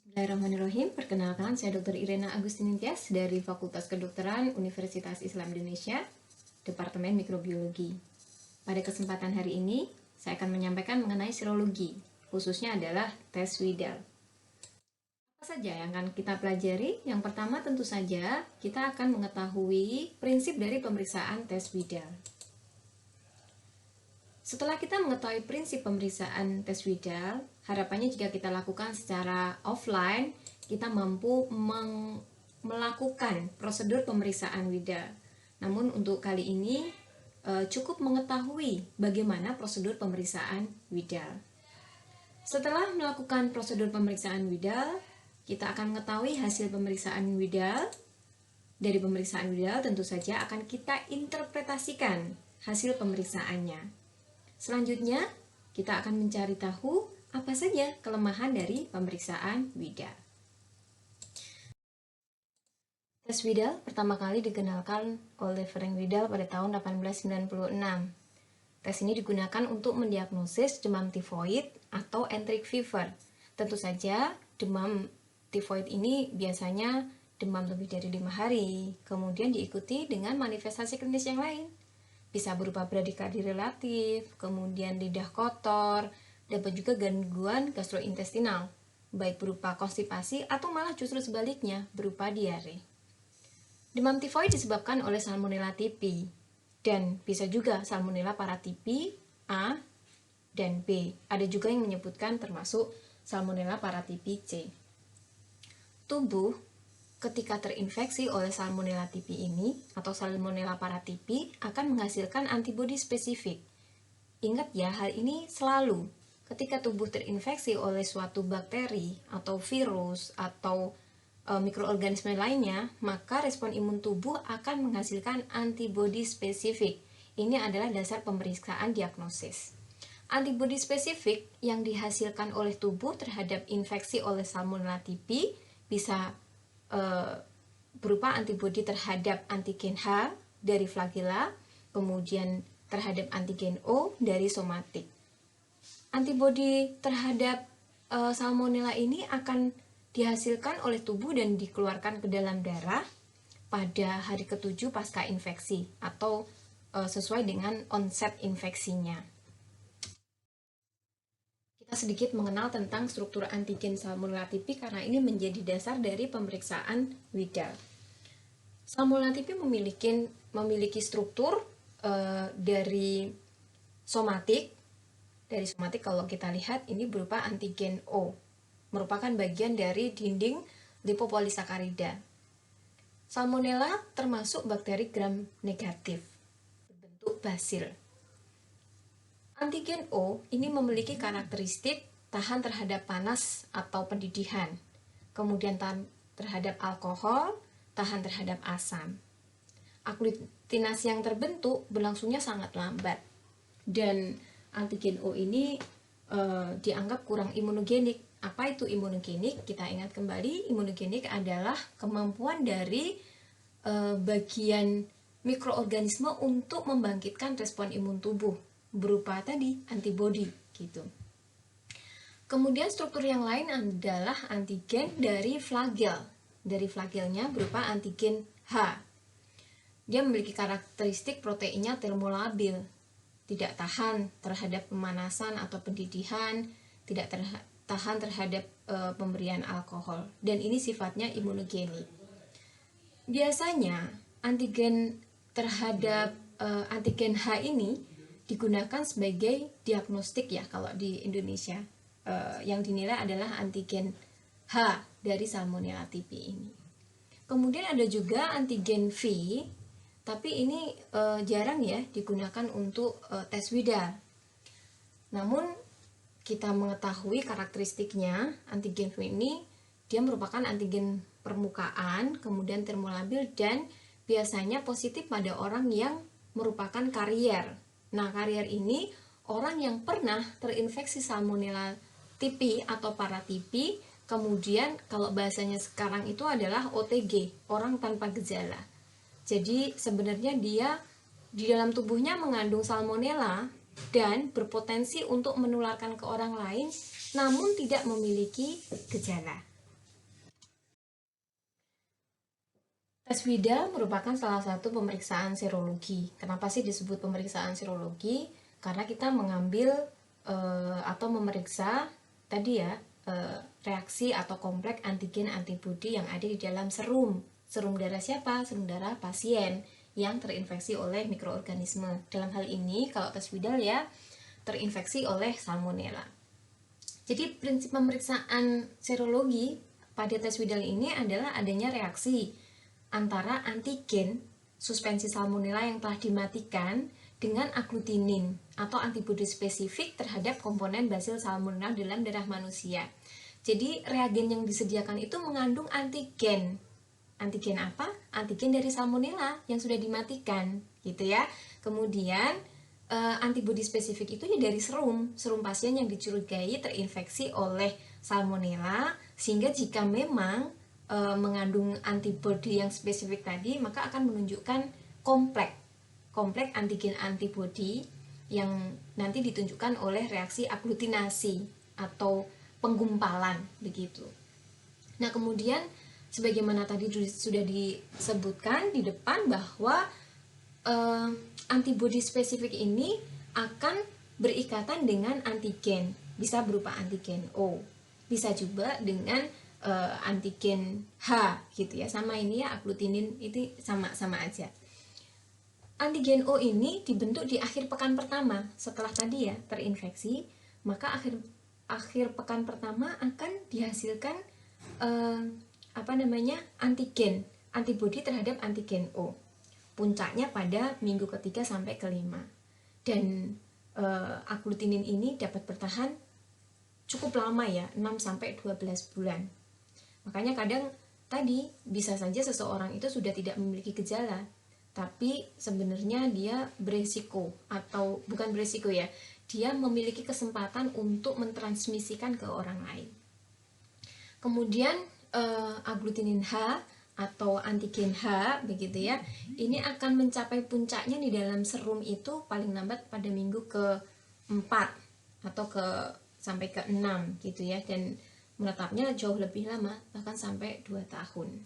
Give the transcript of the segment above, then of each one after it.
Bismillahirrahmanirrahim. Perkenalkan, saya Dr. Irena Agustinintias dari Fakultas Kedokteran Universitas Islam Indonesia, Departemen Mikrobiologi. Pada kesempatan hari ini, saya akan menyampaikan mengenai serologi, khususnya adalah tes Widal. Apa saja yang akan kita pelajari? Yang pertama tentu saja kita akan mengetahui prinsip dari pemeriksaan tes Widal. Setelah kita mengetahui prinsip pemeriksaan tes Widal, harapannya jika kita lakukan secara offline, kita mampu melakukan prosedur pemeriksaan Widal. Namun untuk kali ini cukup mengetahui bagaimana prosedur pemeriksaan Widal. Setelah melakukan prosedur pemeriksaan Widal, kita akan mengetahui hasil pemeriksaan Widal. Dari pemeriksaan Widal tentu saja akan kita interpretasikan hasil pemeriksaannya. Selanjutnya, kita akan mencari tahu apa saja kelemahan dari pemeriksaan Widal. Tes Widal pertama kali dikenalkan oleh Frank Widal pada tahun 1896. Tes ini digunakan untuk mendiagnosis demam tifoid atau enteric fever. Tentu saja, demam tifoid ini biasanya demam lebih dari 5 hari, kemudian diikuti dengan manifestasi klinis yang lain. Bisa berupa bradikardi relatif, kemudian lidah kotor, dapat juga gangguan gastrointestinal, baik berupa konstipasi atau malah justru sebaliknya berupa diare. Demam tifoid disebabkan oleh Salmonella typhi, dan bisa juga Salmonella paratyphi A dan B. Ada juga yang menyebutkan termasuk Salmonella paratyphi C. Tubuh ketika terinfeksi oleh Salmonella typhi ini atau Salmonella paratyphi akan menghasilkan antibodi spesifik. Ingat ya, hal ini selalu ketika tubuh terinfeksi oleh suatu bakteri atau virus atau mikroorganisme lainnya, maka respon imun tubuh akan menghasilkan antibodi spesifik. Ini adalah dasar pemeriksaan diagnosis. Antibodi spesifik yang dihasilkan oleh tubuh terhadap infeksi oleh Salmonella typhi bisa berupa antibodi terhadap antigen H dari flagella, kemudian terhadap antigen O dari somatik. Antibodi terhadap Salmonella ini akan dihasilkan oleh tubuh dan dikeluarkan ke dalam darah pada hari ke-7 pasca infeksi atau sesuai dengan onset infeksinya. Kita sedikit mengenal tentang struktur antigen Salmonella typhi karena ini menjadi dasar dari pemeriksaan Widal. Salmonella typhi memiliki struktur dari somatik. Dari somatik kalau kita lihat ini berupa antigen O, merupakan bagian dari dinding lipopolisakarida. Salmonella termasuk bakteri gram negatif, berbentuk basil. Antigen O ini memiliki karakteristik tahan terhadap panas atau pendidihan, kemudian tahan terhadap alkohol, tahan terhadap asam. Aglutinasi yang terbentuk berlangsungnya sangat lambat, dan antigen O ini dianggap kurang imunogenik. Apa itu imunogenik? Kita ingat kembali, imunogenik adalah kemampuan dari bagian mikroorganisme untuk membangkitkan respon imun tubuh berupa tadi antibodi gitu. Kemudian struktur yang lain adalah antigen dari flagel. Dari flagelnya berupa antigen H. Dia memiliki karakteristik proteinnya termolabil, tidak tahan terhadap pemanasan atau pendidihan, tidak tahan terhadap pemberian alkohol, dan ini sifatnya imunogenik. Biasanya antigen terhadap antigen H ini digunakan sebagai diagnostik ya kalau di Indonesia. Yang dinilai adalah antigen H dari Salmonella typhi ini. Kemudian ada juga antigen V, tapi ini jarang ya digunakan untuk tes Widal. Namun kita mengetahui karakteristiknya, antigen V ini dia merupakan antigen permukaan, kemudian termolabil, dan biasanya positif pada orang yang merupakan karier. Nah, karier ini orang yang pernah terinfeksi Salmonella typhi atau paratyphi, kemudian kalau bahasanya sekarang itu adalah OTG, orang tanpa gejala. Jadi sebenarnya dia di dalam tubuhnya mengandung Salmonella dan berpotensi untuk menularkan ke orang lain, namun tidak memiliki gejala. Tes Widal merupakan salah satu pemeriksaan serologi. Kenapa sih disebut pemeriksaan serologi? Karena kita mengambil atau memeriksa tadi ya reaksi atau kompleks antigen antibodi yang ada di dalam serum. Serum darah siapa? Serum darah pasien yang terinfeksi oleh mikroorganisme. Dalam hal ini kalau tes Widal ya terinfeksi oleh salmonella. Jadi prinsip pemeriksaan serologi pada tes Widal ini adalah adanya reaksi antara antigen suspensi salmonella yang telah dimatikan dengan agglutinin atau antibodi spesifik terhadap komponen basil salmonella dalam darah manusia. Jadi reagen yang disediakan itu mengandung antigen. Antigen apa? Antigen dari salmonella yang sudah dimatikan, gitu ya. Kemudian antibodi spesifik itu ya dari serum pasien yang dicurigai terinfeksi oleh salmonella, sehingga jika memang mengandung antibodi yang spesifik tadi, maka akan menunjukkan kompleks antigen antibodi yang nanti ditunjukkan oleh reaksi aglutinasi atau penggumpalan begitu. Nah, kemudian sebagaimana tadi sudah disebutkan di depan bahwa antibodi spesifik ini akan berikatan dengan antigen, bisa berupa antigen O, bisa juga dengan antigen H gitu ya, sama ini ya agglutinin itu sama aja. Antigen O ini dibentuk di akhir pekan pertama setelah tadi ya terinfeksi, maka akhir pekan pertama akan dihasilkan antibodi terhadap antigen O. Puncaknya pada minggu ketiga sampai kelima. Dan agglutinin ini dapat bertahan cukup lama ya, 6 sampai 12 bulan. Makanya kadang tadi bisa saja seseorang itu sudah tidak memiliki gejala, tapi sebenarnya dia beresiko, atau bukan beresiko ya, dia memiliki kesempatan untuk mentransmisikan ke orang lain. Kemudian agglutinin H atau antigen H begitu ya, ini akan mencapai puncaknya di dalam serum itu paling lambat pada minggu ke-4 atau sampai ke-6 gitu ya, dan menetapnya jauh lebih lama, bahkan sampai 2 tahun.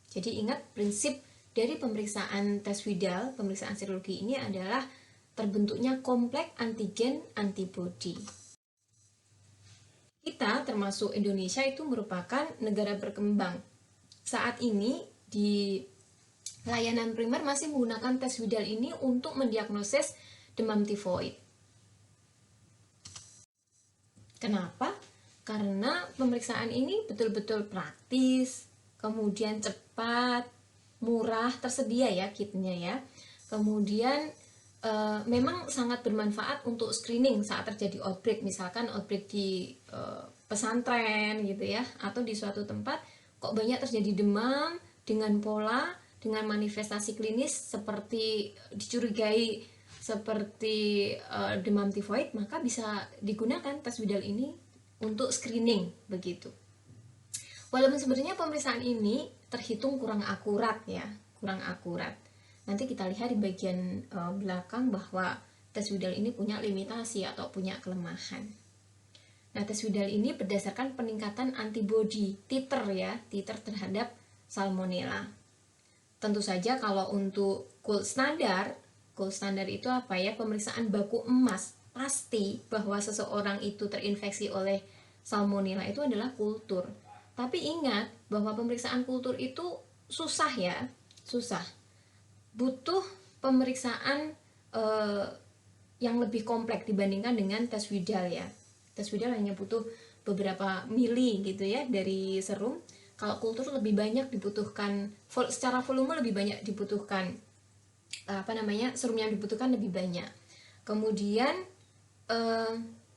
Jadi ingat prinsip dari pemeriksaan tes Widal, pemeriksaan serologi ini adalah terbentuknya kompleks antigen antibodi. Kita termasuk Indonesia itu merupakan negara berkembang. Saat ini di layanan primer masih menggunakan tes Widal ini untuk mendiagnosis demam tifoid. Kenapa? Karena pemeriksaan ini betul-betul praktis, kemudian cepat, murah, tersedia ya kitnya ya. Kemudian memang sangat bermanfaat untuk screening saat terjadi outbreak, misalkan outbreak di pesantren gitu ya, atau di suatu tempat kok banyak terjadi demam dengan pola, dengan manifestasi klinis seperti dicurigai seperti demam tifoid, maka bisa digunakan tes Widal ini untuk screening begitu. Walaupun sebenarnya pemeriksaan ini terhitung kurang akurat ya, kurang akurat. Nanti kita lihat di bagian belakang bahwa tes Widal ini punya limitasi atau punya kelemahan. Nah, tes Widal ini berdasarkan peningkatan antibodi titer ya, titer terhadap salmonella. Tentu saja kalau untuk gold standar itu apa ya? Pemeriksaan baku emas pasti bahwa seseorang itu terinfeksi oleh salmonella itu adalah kultur. Tapi ingat bahwa pemeriksaan kultur itu susah ya, susah. Butuh pemeriksaan yang lebih kompleks dibandingkan dengan tes Widal ya. Tes Widal hanya butuh beberapa mili gitu ya dari serum. Kalau kultur lebih banyak dibutuhkan, secara volume lebih banyak dibutuhkan serum yang dibutuhkan lebih banyak. Kemudian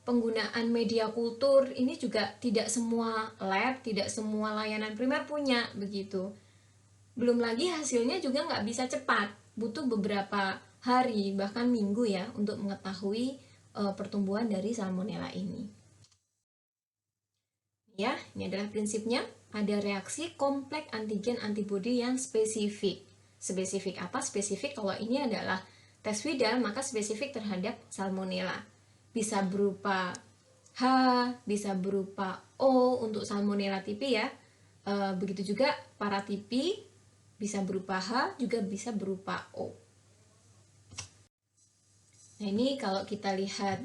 penggunaan media kultur ini juga tidak semua lab, tidak semua layanan primer punya begitu. Belum lagi hasilnya juga nggak bisa cepat, butuh beberapa hari bahkan minggu ya untuk mengetahui pertumbuhan dari salmonella ini. Ya, ini adalah prinsipnya. Ada reaksi kompleks antigen antibodi yang spesifik. Spesifik apa? Spesifik kalau ini adalah tes Widal, maka spesifik terhadap salmonella. Bisa berupa H, bisa berupa O untuk salmonella tipi ya. Begitu juga paratipi bisa berupa H, juga bisa berupa O. Nah, ini kalau kita lihat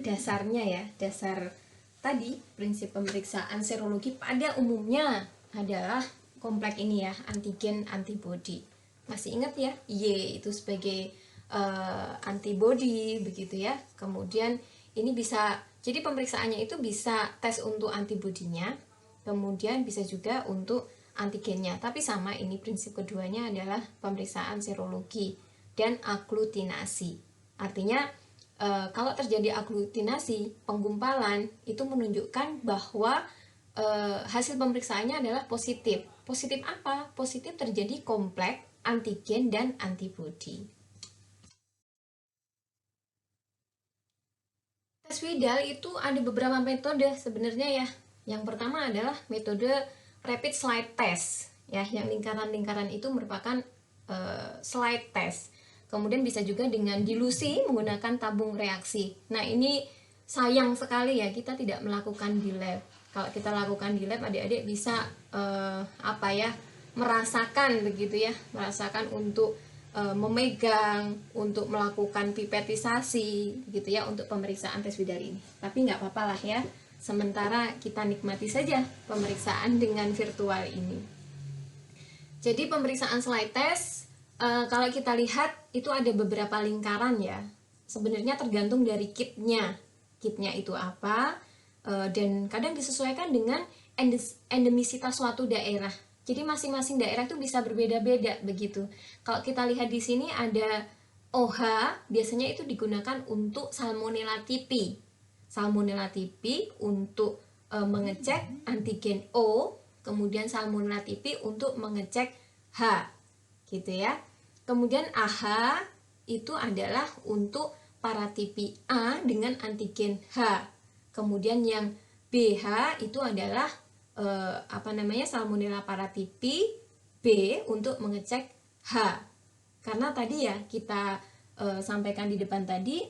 dasarnya ya, dasar tadi prinsip pemeriksaan serologi pada umumnya adalah kompleks ini ya, antigen antibody. Masih ingat ya, Y itu sebagai antibody begitu ya. Kemudian ini bisa, jadi pemeriksaannya itu bisa tes untuk antibodinya, kemudian bisa juga untuk antigennya. Tapi sama, ini prinsip keduanya adalah pemeriksaan serologi dan aglutinasi. Artinya kalau terjadi aglutinasi, penggumpalan, itu menunjukkan bahwa hasil pemeriksaannya adalah positif. Positif apa? Positif terjadi kompleks antigen dan antibodi. Tes Widal itu ada beberapa metode sebenarnya ya. Yang pertama adalah metode rapid slide test ya, yang lingkaran-lingkaran itu merupakan slide test. Kemudian bisa juga dengan dilusi menggunakan tabung reaksi. Nah, ini sayang sekali ya kita tidak melakukan di lab. Kalau kita lakukan di lab, adik-adik bisa merasakan begitu ya, merasakan untuk memegang, untuk melakukan pipetisasi gitu ya, untuk pemeriksaan tes Widal ini. Tapi nggak apa-apa lah ya, sementara kita nikmati saja pemeriksaan dengan virtual ini. Jadi pemeriksaan slide test, kalau kita lihat itu ada beberapa lingkaran ya. Sebenarnya tergantung dari kitnya itu apa, dan kadang disesuaikan dengan endemisitas suatu daerah. Jadi masing-masing daerah itu bisa berbeda-beda begitu. Kalau kita lihat di sini ada OH, biasanya itu digunakan untuk Salmonella typhi. Salmonella typhi untuk mengecek antigen O, kemudian Salmonella typhi untuk mengecek H, gitu ya. Kemudian AH itu adalah untuk paratipi A dengan antigen H. Kemudian yang BH itu adalah Salmonella paratipi B untuk mengecek H. Karena tadi ya kita sampaikan di depan tadi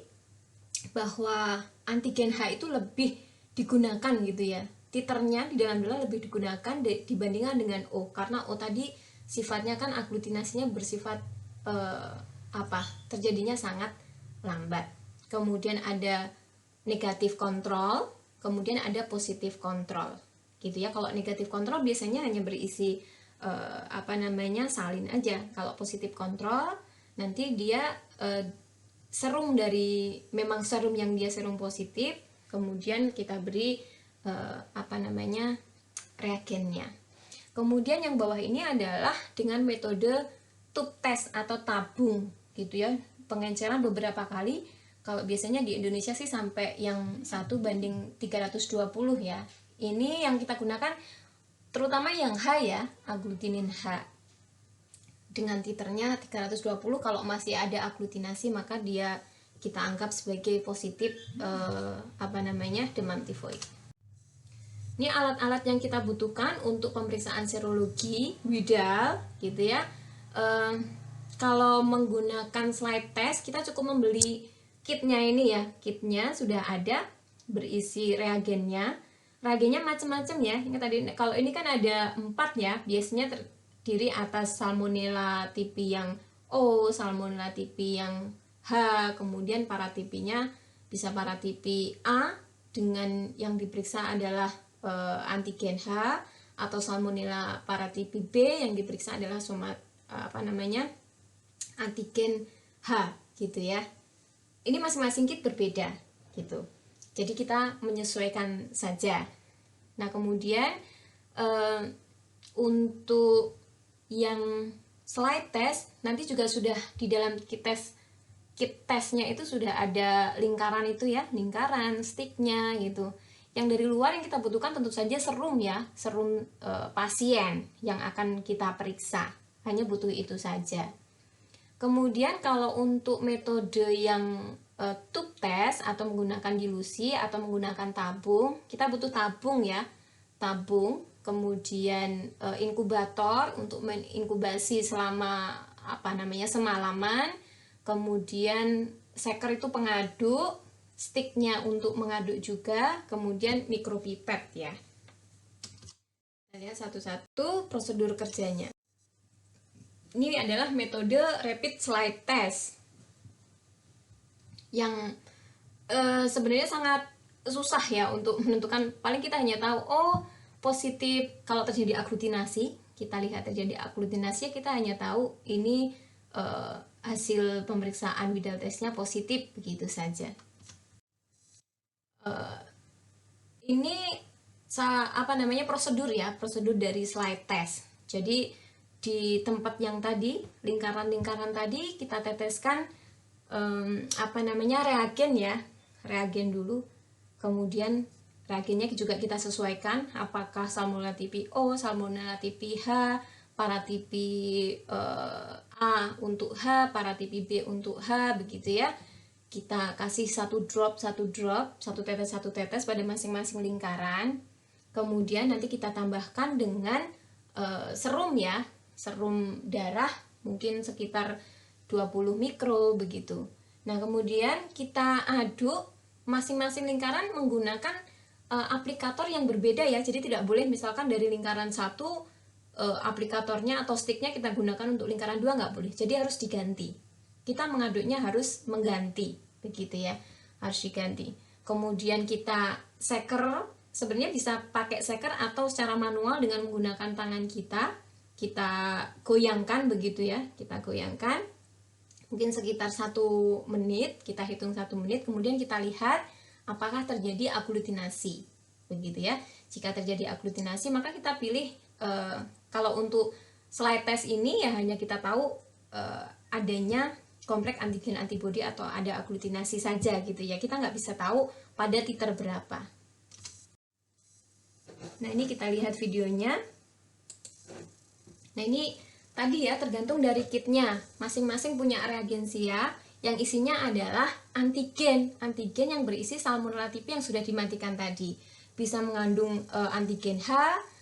bahwa antigen H itu lebih digunakan gitu ya. Titernya di dalam darah lebih digunakan dibandingkan dengan O, karena O tadi sifatnya kan aglutinasinya bersifat terjadinya sangat lambat. Kemudian ada negatif kontrol, kemudian ada positif kontrol. Gitu ya. Kalau negatif kontrol biasanya hanya berisi salin aja. Kalau positif kontrol nanti dia serum dari memang serum yang dia serum positif, kemudian kita beri reagennya. Kemudian yang bawah ini adalah dengan metode tube test atau tabung gitu ya. Pengenceran beberapa kali. Kalau biasanya di Indonesia sih sampai yang 1:320 ya. Ini yang kita gunakan terutama yang H ya, aglutinin H. Dengan titernya 320, kalau masih ada aglutinasi maka dia kita anggap sebagai positif demam tifoid. Ini alat-alat yang kita butuhkan untuk pemeriksaan serologi Widal gitu ya. Kalau menggunakan slide test kita cukup membeli kitnya ini ya. Kitnya sudah ada berisi reagennya. Reagennya macam-macam ya. Ingat tadi kalau ini kan ada 4 ya. Biasanya terdiri atas Salmonella typhi yang O, Salmonella typhi yang H, kemudian paratipinya bisa paratipi A dengan yang diperiksa adalah antigen H, atau Salmonella paratipi B yang diperiksa adalah antigen H gitu ya. Ini masing-masing kit berbeda gitu. Jadi kita menyesuaikan saja. Nah, kemudian untuk yang slide test nanti juga sudah di dalam kit testnya itu sudah ada lingkaran itu ya, lingkaran, sticknya gitu. Yang dari luar yang kita butuhkan tentu saja serum ya, serum pasien yang akan kita periksa. Hanya butuh itu saja. Kemudian kalau untuk metode yang tube test atau menggunakan dilusi atau menggunakan tabung, kita butuh tabung ya, tabung, kemudian inkubator untuk menginkubasi selama semalaman, kemudian shaker itu pengaduk, sticknya untuk mengaduk juga, kemudian mikropipet ya. Kita lihat satu-satu prosedur kerjanya. ini adalah metode rapid slide test yang sebenarnya sangat susah ya untuk menentukan. Paling kita hanya tahu positif kalau terjadi aglutinasi, kita lihat terjadi aglutinasi, kita hanya tahu ini hasil pemeriksaan Widal testnya positif, begitu saja. Ini prosedur ya, prosedur dari slide test. Jadi di tempat yang tadi, lingkaran-lingkaran tadi, kita teteskan reagen ya, reagen dulu. Kemudian reagennya juga kita sesuaikan, apakah Salmonella tipi O, Salmonella tipi H, paratipi A untuk H, paratipi B untuk H, begitu ya. Kita kasih satu tetes pada masing-masing lingkaran. Kemudian nanti kita tambahkan dengan serum ya, serum darah mungkin sekitar 20 mikro begitu. Nah, kemudian kita aduk masing-masing lingkaran menggunakan aplikator yang berbeda ya. Jadi tidak boleh misalkan dari lingkaran satu aplikatornya atau sticknya kita gunakan untuk lingkaran 2, nggak boleh. Jadi harus diganti. Kita mengaduknya harus mengganti, begitu ya, harus diganti. Kemudian kita shaker, sebenarnya bisa pakai shaker atau secara manual dengan menggunakan tangan kita goyangkan begitu ya, kita goyangkan mungkin sekitar 1 menit, kita hitung 1 menit, kemudian kita lihat apakah terjadi aglutinasi, begitu ya. Jika terjadi aglutinasi, maka kita pilih kalau untuk slide test ini ya hanya kita tahu adanya kompleks antigen antibodi atau ada aglutinasi saja gitu ya. Kita nggak bisa tahu pada titer berapa. Nah, ini kita lihat videonya. Nah, ini tadi ya tergantung dari kitnya. Masing-masing punya reagensia yang isinya adalah antigen. Antigen yang berisi Salmonella tipi yang sudah dimatikan tadi. Bisa mengandung antigen H,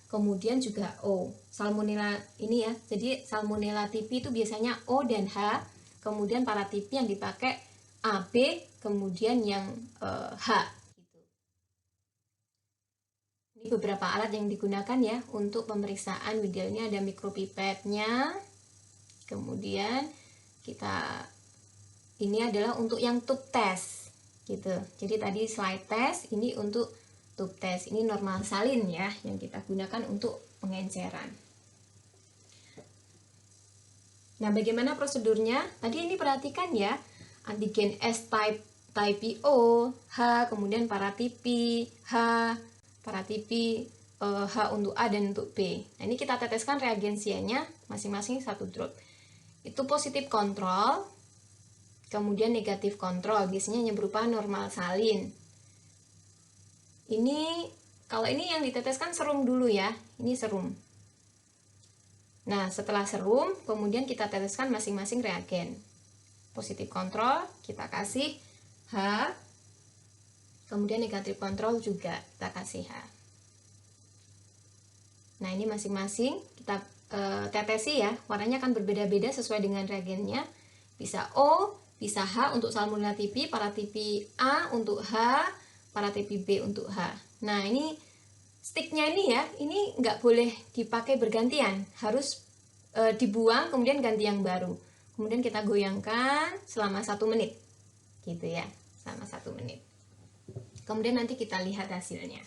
kemudian juga O. Salmonella ini ya. Jadi Salmonella tipi itu biasanya O dan H. Kemudian paratipi yang dipakai AB, kemudian yang H. Gitu. Ini beberapa alat yang digunakan ya untuk pemeriksaan Widalnya. Ada mikropipetnya, kemudian ini adalah untuk yang tube test, gitu. Jadi tadi slide test, ini untuk tube test. Ini normal salin ya yang kita gunakan untuk pengenceran. Nah, bagaimana prosedurnya? Tadi ini perhatikan ya, antigen S type O, H, kemudian paratipi H, paratipi H untuk A dan untuk B. Nah, ini kita teteskan reagensianya masing-masing 1 drop. Itu positif kontrol, kemudian negatif kontrol, biasanya hanya berupa normal salin. Ini, kalau ini yang diteteskan serum dulu ya, ini serum. Nah, setelah serum, kemudian kita teteskan masing-masing reagen. Positif kontrol, kita kasih H. Kemudian negatif kontrol juga, kita kasih H. Nah, ini masing-masing kita tetesi ya. Warnanya akan berbeda-beda sesuai dengan reagennya. Bisa O, bisa H untuk Salmonella tipi, paratipi A untuk H, paratipi B untuk H. Nah, ini sticknya ini ya, ini nggak boleh dipakai bergantian, harus dibuang kemudian ganti yang baru. Kemudian kita goyangkan selama 1 menit, gitu ya, selama 1 menit. Kemudian nanti kita lihat hasilnya.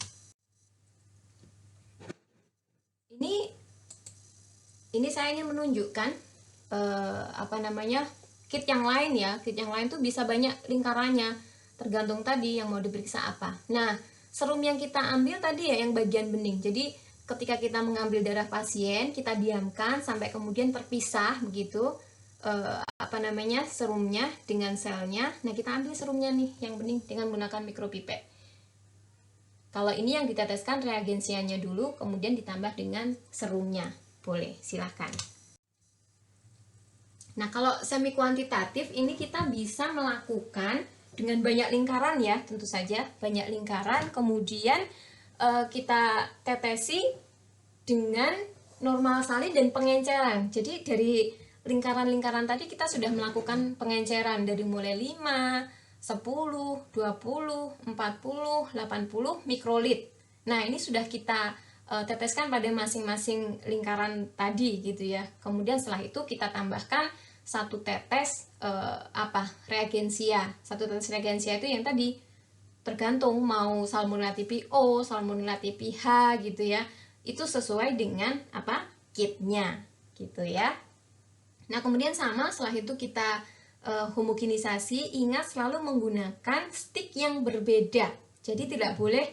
Ini saya ingin menunjukkan kit yang lain ya. Kit yang lain tuh bisa banyak lingkarannya, tergantung tadi yang mau diperiksa apa. Nah, serum yang kita ambil tadi ya yang bagian bening. Jadi ketika kita mengambil darah pasien, kita diamkan sampai kemudian terpisah begitu serumnya dengan selnya. Nah, kita ambil serumnya nih yang bening dengan menggunakan mikropipet. Kalau ini yang diteteskan reagensianya dulu, kemudian ditambah dengan serumnya. Boleh, silahkan. Nah, kalau semi kuantitatif ini kita bisa melakukan dengan banyak lingkaran ya, tentu saja banyak lingkaran, kemudian kita tetesi dengan normal salin dan pengenceran. Jadi dari lingkaran-lingkaran tadi kita sudah melakukan pengenceran dari mulai 5, 10, 20, 40, 80 mikrolit. Nah, ini sudah kita teteskan pada masing-masing lingkaran tadi gitu ya. Kemudian setelah itu kita tambahkan satu tetes reagensia. Satu tetes reagensia itu yang tadi tergantung mau Salmonella tipi O, Salmonella tipi H gitu ya. Itu sesuai dengan kitnya gitu ya. Nah, kemudian sama setelah itu kita homogenisasi, ingat selalu menggunakan stick yang berbeda. Jadi tidak boleh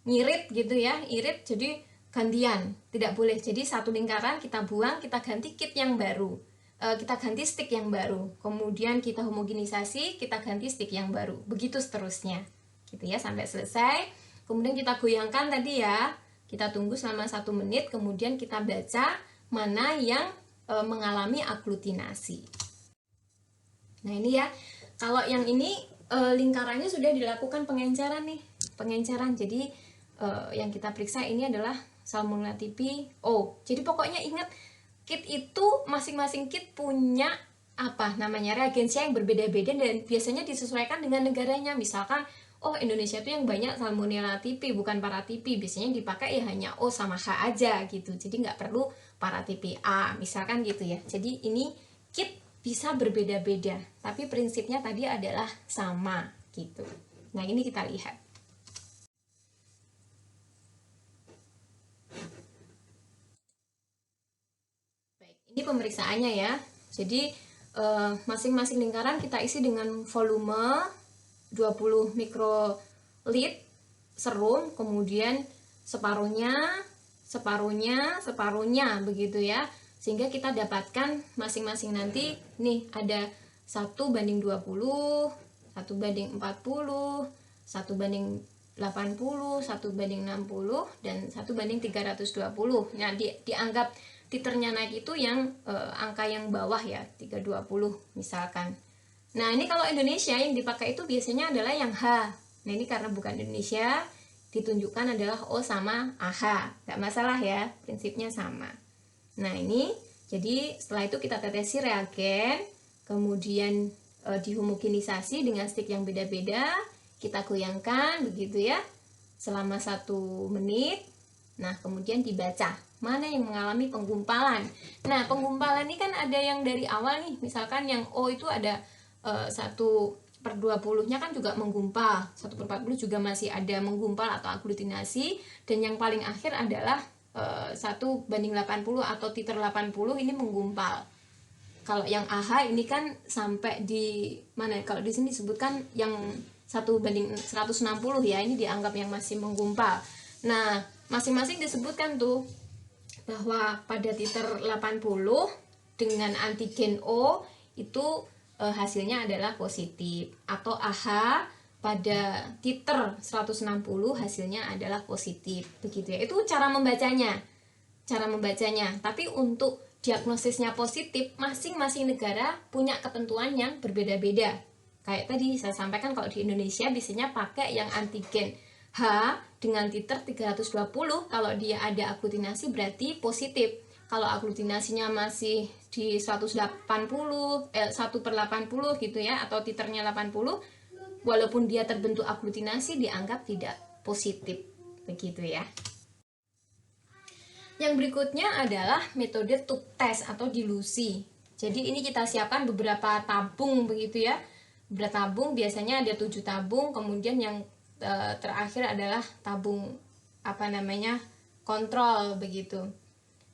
ngirit gitu ya, irit jadi gantian, tidak boleh. Jadi satu lingkaran kita buang, kita ganti kit yang baru, kita ganti stick yang baru, kemudian kita homogenisasi, kita ganti stick yang baru, begitu seterusnya gitu ya sampai selesai. Kemudian kita goyangkan tadi ya, kita tunggu selama 1 menit, kemudian kita baca mana yang mengalami aglutinasi. Nah ini ya, kalau yang ini lingkarannya sudah dilakukan pengenceran nih, pengenceran. Jadi yang kita periksa ini adalah Salmonella tipi O. Jadi pokoknya ingat, kit itu masing-masing kit punya reagensia yang berbeda-beda dan biasanya disesuaikan dengan negaranya. Misalkan Indonesia itu yang banyak Salmonella tipi, bukan paratipi, biasanya dipakai ya hanya O sama H aja gitu. Jadi nggak perlu paratipi A, misalkan gitu ya. Jadi ini kit bisa berbeda-beda, tapi prinsipnya tadi adalah sama gitu. Nah ini kita lihat. Ini pemeriksaannya ya. Jadi masing-masing lingkaran kita isi dengan volume 20 mikrolit serum, kemudian separuhnya begitu ya. Sehingga kita dapatkan masing-masing nanti nih ada 1:20, 1:40, 1:80, 1:60, dan 1:320. Nah dianggap titernya naik itu yang angka yang bawah ya, 320 misalkan. Nah ini kalau Indonesia yang dipakai itu biasanya adalah yang H. Nah ini karena bukan Indonesia, ditunjukkan adalah O sama AH, nggak masalah ya, prinsipnya sama. Nah ini, jadi setelah itu kita tetesi reagen, kemudian dihomogenisasi dengan stick yang beda-beda, kita goyangkan begitu ya, selama 1 menit. Nah kemudian dibaca mana yang mengalami penggumpalan. Nah penggumpalan ini kan ada yang dari awal nih, misalkan yang O itu ada 1/20-nya kan juga menggumpal, 1/40 juga masih ada menggumpal atau aglutinasi, dan yang paling akhir adalah 1:80 atau titer 80 ini menggumpal. Kalau yang AH ini kan sampai di mana? Kalau di sini disebutkan yang 1:160 ya, ini dianggap yang masih menggumpal. Nah masing-masing disebutkan tuh bahwa pada titer 80 dengan antigen O itu hasilnya adalah positif, atau AH pada titer 160 hasilnya adalah positif, begitu ya. Itu cara membacanya. Tapi untuk diagnosisnya positif, masing-masing negara punya ketentuan yang berbeda-beda. Kayak tadi saya sampaikan, kalau di Indonesia biasanya pakai yang antigen H dengan titer 320, kalau dia ada aglutinasi berarti positif. Kalau aglutinasinya masih di 1/80 gitu ya, atau titernya 80, walaupun dia terbentuk aglutinasi dianggap tidak positif, begitu ya. Yang berikutnya adalah metode tube test atau dilusi. Jadi ini kita siapkan beberapa tabung begitu ya. Beberapa tabung, biasanya ada 7 tabung, kemudian yang terakhir adalah tabung kontrol begitu.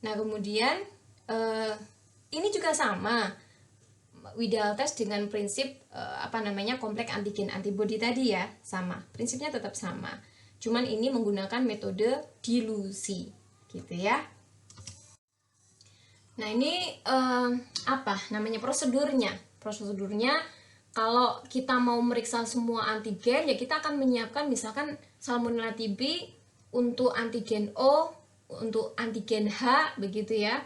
Nah kemudian ini juga sama, Widal test dengan prinsip kompleks antigen antibody tadi ya, sama, prinsipnya tetap sama, cuman ini menggunakan metode dilusi gitu ya. Nah ini prosedurnya kalau kita mau meriksa semua antigen ya kita akan menyiapkan misalkan Salmonella tipi untuk antigen O, untuk antigen H begitu ya,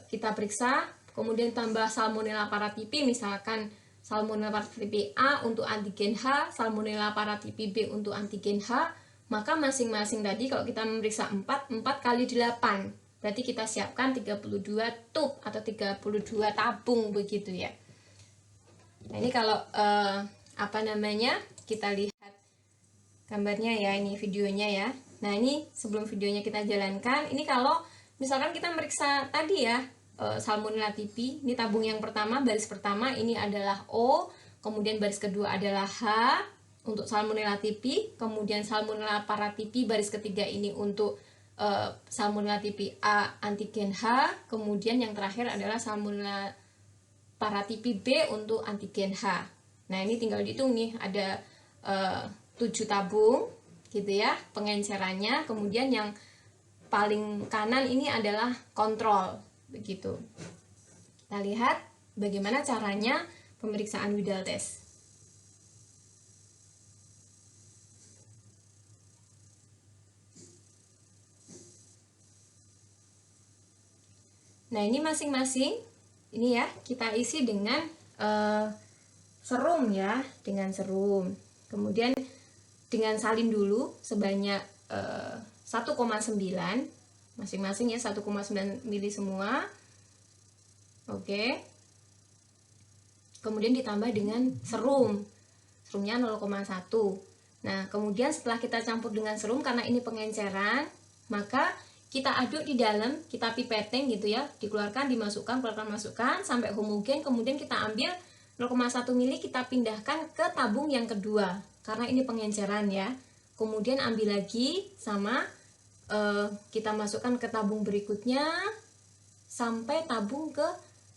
kita periksa, kemudian tambah Salmonella paratipi, misalkan Salmonella paratipi A untuk antigen H, Salmonella paratipi B untuk antigen H, maka masing-masing tadi kalau kita memeriksa 4 kali 8, berarti kita siapkan 32 tube atau 32 tabung begitu ya. Nah ini kalau kita lihat gambarnya ya, ini videonya ya. Nah, ini sebelum videonya kita jalankan, ini kalau misalkan kita meriksa tadi ya, Salmonella typhi, ini tabung yang pertama, baris pertama ini adalah O, kemudian baris kedua adalah H untuk Salmonella typhi, kemudian Salmonella paratyphi baris ketiga ini untuk Salmonella typhi A antigen H, kemudian yang terakhir adalah Salmonella paratyphi B untuk antigen H. Nah, ini tinggal dihitung nih, ada 7 tabung gitu ya pengencerannya, kemudian yang paling kanan ini adalah kontrol begitu. Kita lihat bagaimana caranya pemeriksaan Widal test. Nah, ini masing-masing ini ya kita isi dengan serum ya, dengan serum. Kemudian dengan salin dulu sebanyak 1,9 masing-masing ya, 1,9 mili semua. Oke. Kemudian ditambah dengan serum. Serumnya 0,1. Nah, kemudian setelah kita campur dengan serum, karena ini pengenceran, maka kita aduk di dalam, kita pipetting gitu ya, dikeluarkan, dimasukkan, keluarkan, masukkan sampai homogen. Kemudian kita ambil 0,1 mili, kita pindahkan ke tabung yang kedua karena ini pengenceran ya. Kemudian ambil lagi sama kita masukkan ke tabung berikutnya sampai tabung ke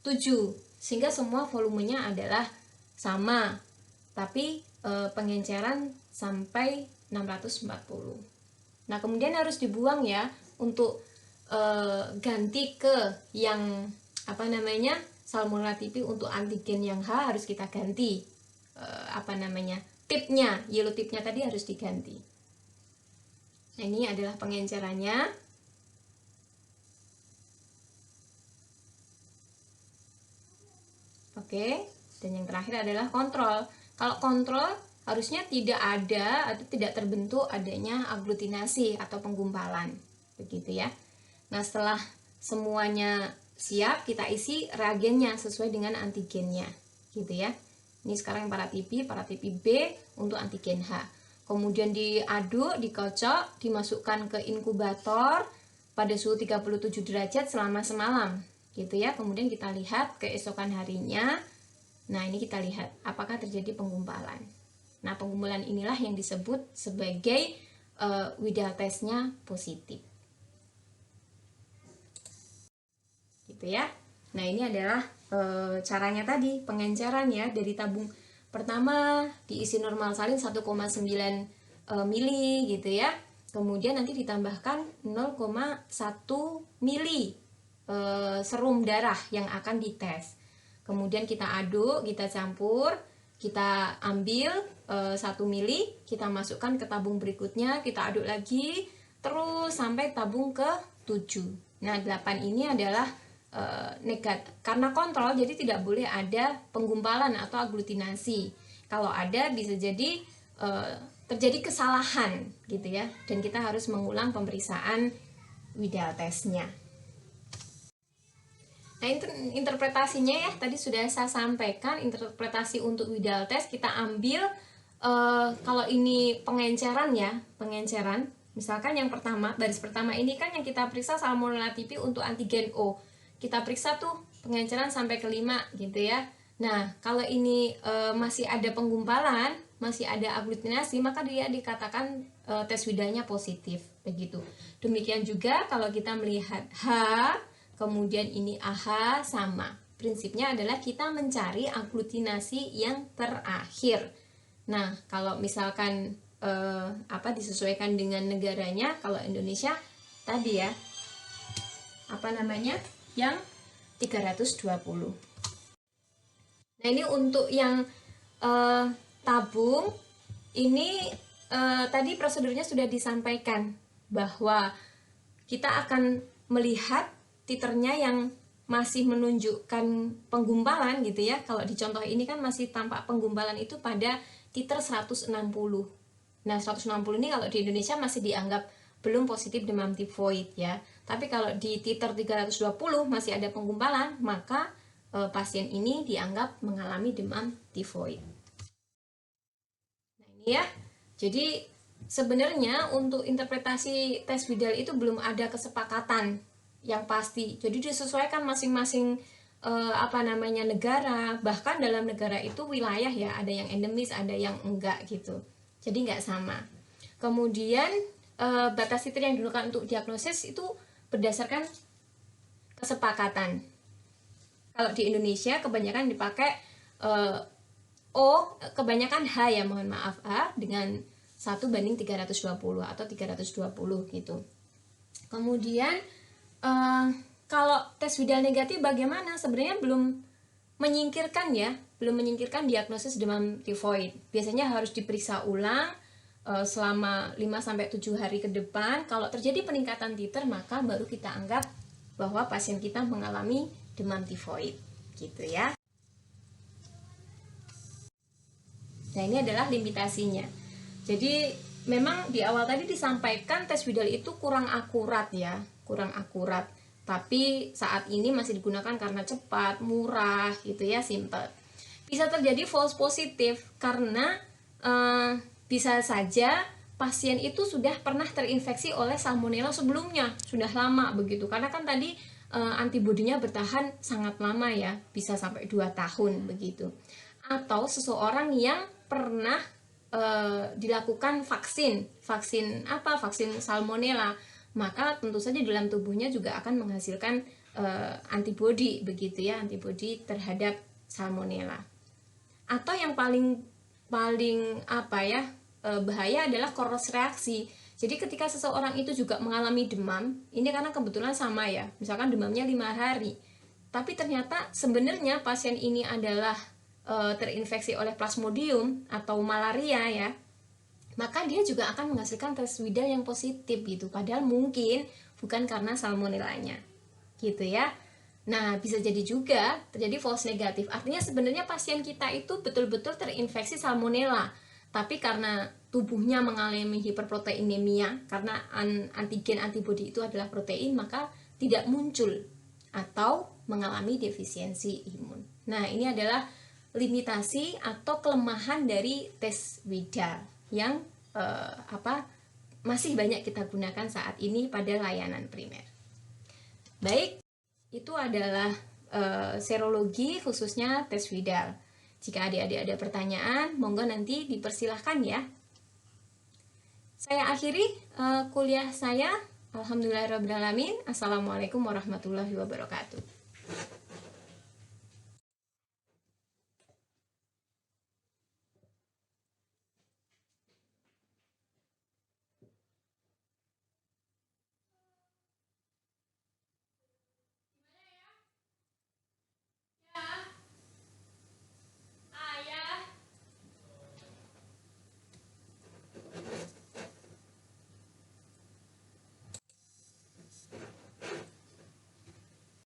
7, sehingga semua volumenya adalah sama, tapi pengenceran sampai 640. Nah, kemudian harus dibuang ya untuk ganti ke yang apa namanya Salmonella typhi untuk antigen yang H, harus kita ganti tipnya, yellow tipnya tadi harus diganti. Nah, ini adalah pengencerannya. Oke, dan yang terakhir adalah kontrol. Kalau kontrol harusnya tidak ada atau tidak terbentuk adanya aglutinasi atau penggumpalan, begitu ya. Nah, setelah semuanya siap, kita isi reagennya sesuai dengan antigennya, gitu ya. Ini sekarang paratyphi B untuk antigen H. Kemudian diaduk, dikocok, dimasukkan ke inkubator pada suhu 37 derajat selama semalam, gitu ya. Kemudian kita lihat keesokan harinya. Nah, ini kita lihat apakah terjadi penggumpalan. Nah, penggumpalan inilah yang disebut sebagai Widal testnya positif. Gitu ya. Nah, ini adalah caranya tadi, pengenceran ya, dari tabung pertama diisi normal salin 1,9 mili gitu ya. Kemudian nanti ditambahkan 0,1 mili serum darah yang akan dites. Kemudian kita aduk, kita campur, kita ambil 1 mili, kita masukkan ke tabung berikutnya, kita aduk lagi terus sampai tabung ke 7. Nah, 8 ini adalah negatif karena kontrol, jadi tidak boleh ada penggumpalan atau aglutinasi. Kalau ada bisa jadi terjadi kesalahan gitu ya, dan kita harus mengulang pemeriksaan Widal testnya. Nah, interpretasinya ya tadi sudah saya sampaikan. Interpretasi untuk Widal test kita ambil kalau ini pengenceran ya, pengenceran misalkan yang pertama, baris pertama ini kan yang kita periksa Salmonella typhi untuk antigen O. Kita periksa tuh pengenceran sampai ke 5 gitu ya. Nah, kalau ini masih ada penggumpalan, masih ada aglutinasi, maka dia dikatakan tes Widalnya positif begitu. Demikian juga kalau kita melihat H, kemudian ini AH sama. Prinsipnya adalah kita mencari aglutinasi yang terakhir. Nah, kalau misalkan disesuaikan dengan negaranya, kalau Indonesia tadi ya, yang 320. Nah, ini untuk yang tabung ini tadi prosedurnya sudah disampaikan bahwa kita akan melihat titernya yang masih menunjukkan penggumpalan gitu ya. Kalau di contoh ini kan masih tampak penggumpalan itu pada titer 160. Nah, 160 ini kalau di Indonesia masih dianggap belum positif demam tifoid ya. Tapi kalau di titer 320 masih ada penggumpalan, maka pasien ini dianggap mengalami demam tifoid. Nah, ini ya. Jadi sebenarnya untuk interpretasi tes Widal itu belum ada kesepakatan yang pasti. Jadi disesuaikan masing-masing negara. Bahkan dalam negara itu wilayah ya, ada yang endemis, ada yang enggak gitu. Jadi nggak sama. Kemudian batas titik yang digunakan untuk diagnosis itu berdasarkan kesepakatan. Kalau di Indonesia kebanyakan dipakai kebanyakan H ya, mohon maaf, A dengan 1:320 atau 320 gitu. Kemudian kalau tes Widal negatif bagaimana? Sebenarnya belum menyingkirkan diagnosis demam tifoid. Biasanya harus diperiksa ulang selama 5-7 hari ke depan. Kalau terjadi peningkatan titer, maka baru kita anggap bahwa pasien kita mengalami demam tifoid, gitu ya. Nah, ini adalah limitasinya. Jadi memang di awal tadi disampaikan tes Widal itu kurang akurat ya, kurang akurat. Tapi saat ini masih digunakan karena cepat, murah gitu ya, simple. Bisa terjadi false positif karena bisa saja pasien itu sudah pernah terinfeksi oleh salmonella sebelumnya, sudah lama begitu. Karena kan tadi antibodinya bertahan sangat lama ya, bisa sampai 2 tahun begitu. Atau seseorang yang pernah dilakukan vaksin salmonella, maka tentu saja dalam tubuhnya juga akan menghasilkan antibodi begitu ya, antibodi terhadap salmonella. Atau yang paling bahaya adalah cross reaksi. Jadi ketika seseorang itu juga mengalami demam, ini karena kebetulan sama ya, misalkan demamnya 5 hari, tapi ternyata sebenarnya pasien ini adalah terinfeksi oleh plasmodium atau malaria ya, maka dia juga akan menghasilkan tes Widal yang positif gitu, padahal mungkin bukan karena salmonellanya gitu ya. Nah, bisa jadi juga terjadi false negatif, artinya sebenarnya pasien kita itu betul-betul terinfeksi salmonella, tapi karena tubuhnya mengalami hiperproteinemia karena antigen antibodi itu adalah protein, maka tidak muncul atau mengalami defisiensi imun. Nah, ini adalah limitasi atau kelemahan dari tes Widal yang masih banyak kita gunakan saat ini pada layanan primer. Baik, itu adalah serologi khususnya tes Widal. Jika adik-adik ada pertanyaan, monggo nanti dipersilahkan ya. Saya akhiri kuliah saya. Alhamdulillahirrahmanirrahim. Assalamualaikum warahmatullahi wabarakatuh.